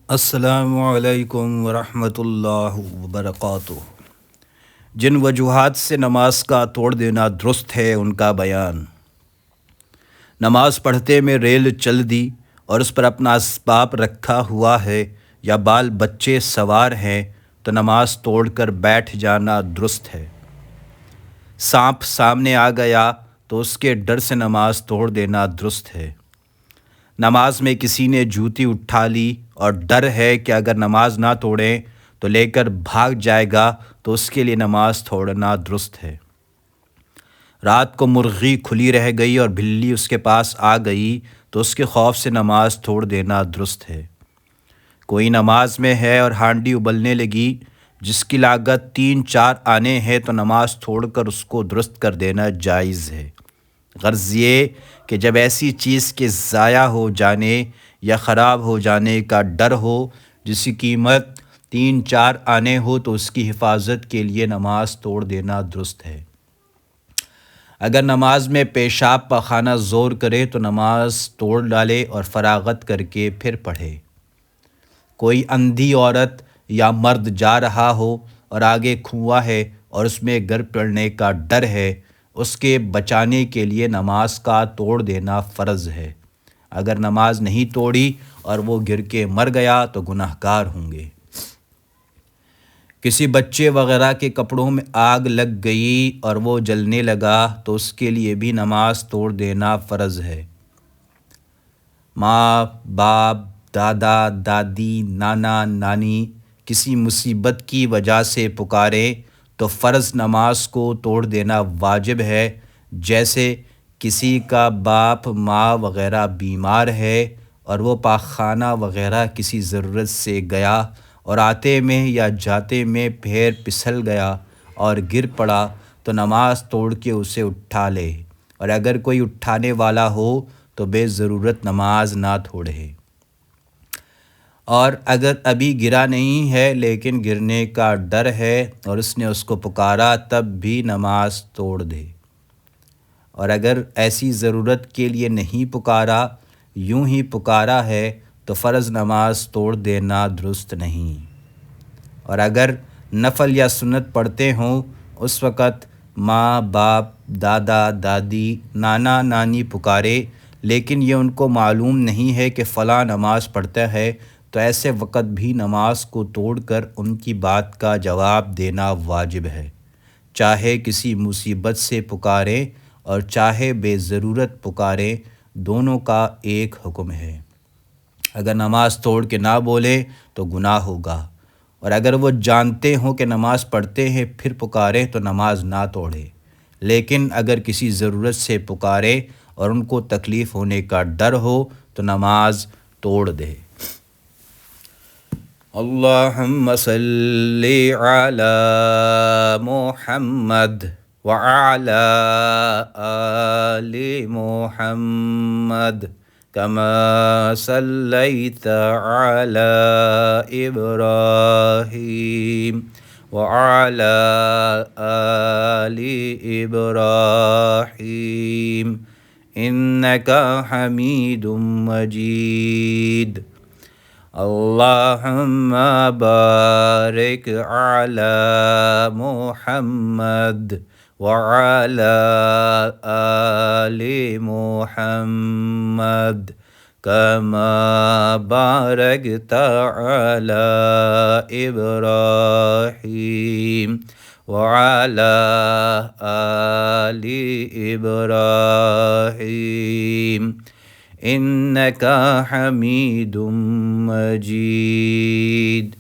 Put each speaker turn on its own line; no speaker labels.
السلام علیکم ورحمۃ اللہ وبرکاتہ۔ جن وجوہات سے نماز کا توڑ دینا درست ہے ان کا بیان۔ نماز پڑھتے میں ریل چل دی اور اس پر اپنا اسباب رکھا ہوا ہے یا بال بچے سوار ہیں تو نماز توڑ کر بیٹھ جانا درست ہے۔ سانپ سامنے آ گیا تو اس کے ڈر سے نماز توڑ دینا درست ہے۔ نماز میں کسی نے جوتی اٹھا لی اور ڈر ہے کہ اگر نماز نہ توڑیں تو لے کر بھاگ جائے گا تو اس کے لیے نماز توڑنا درست ہے۔ رات کو مرغی کھلی رہ گئی اور بلی اس کے پاس آ گئی تو اس کے خوف سے نماز توڑ دینا درست ہے۔ کوئی نماز میں ہے اور ہانڈی ابلنے لگی جس کی لاگت 3-4 آنے ہیں تو نماز توڑ کر اس کو درست کر دینا جائز ہے۔ غرض یہ کہ جب ایسی چیز کے ضائع ہو جانے یا خراب ہو جانے کا ڈر ہو جس کی قیمت 3-4 آنے ہو تو اس کی حفاظت کے لیے نماز توڑ دینا درست ہے۔ اگر نماز میں پیشاب پخانہ زور کرے تو نماز توڑ ڈالے اور فراغت کر کے پھر پڑھے۔ کوئی اندھی عورت یا مرد جا رہا ہو اور آگے کنواں ہے اور اس میں گر پڑنے کا ڈر ہے، اس کے بچانے کے لیے نماز کا توڑ دینا فرض ہے۔ اگر نماز نہیں توڑی اور وہ گر کے مر گیا تو گناہ گار ہوں گے۔ کسی بچے وغیرہ کے کپڑوں میں آگ لگ گئی اور وہ جلنے لگا تو اس کے لیے بھی نماز توڑ دینا فرض ہے۔ ماں، باپ، دادا، دادی، نانا، نانی کسی مصیبت کی وجہ سے پکارے تو فرض نماز کو توڑ دینا واجب ہے۔ جیسے کسی کا باپ، ماں وغیرہ بیمار ہے اور وہ پاخانہ وغیرہ کسی ضرورت سے گیا اور آتے میں یا جاتے میں پیر پھسل گیا اور گر پڑا تو نماز توڑ کے اسے اٹھا لے، اور اگر کوئی اٹھانے والا ہو تو بے ضرورت نماز نہ توڑے۔ اور اگر ابھی گرا نہیں ہے لیکن گرنے کا ڈر ہے اور اس نے اس کو پکارا تب بھی نماز توڑ دے۔ اور اگر ایسی ضرورت کے لیے نہیں پکارا، یوں ہی پکارا ہے تو فرض نماز توڑ دینا درست نہیں۔ اور اگر نفل یا سنت پڑھتے ہوں اس وقت ماں، باپ، دادا، دادی، نانا، نانی پکارے لیکن یہ ان کو معلوم نہیں ہے کہ فلاں نماز پڑھتا ہے تو ایسے وقت بھی نماز کو توڑ کر ان کی بات کا جواب دینا واجب ہے، چاہے کسی مصیبت سے پکاریں اور چاہے بے ضرورت پکاریں، دونوں کا ایک حکم ہے۔ اگر نماز توڑ کے نہ بولے تو گناہ ہوگا، اور اگر وہ جانتے ہوں کہ نماز پڑھتے ہیں پھر پکارے تو نماز نہ توڑے، لیکن اگر کسی ضرورت سے پکارے اور ان کو تکلیف ہونے کا ڈر ہو تو نماز توڑ دے۔ اللہم صلی علی محمد وعلی آل محمد کما صلیت علی ابراہیم وعلی آل ابراہیم انک حمید مجید۔ اللہم بارک علی محمد وعلی آل محمد کما بارکت علی ابراہیم وعلی آل ابراہیم انک حمید مجید۔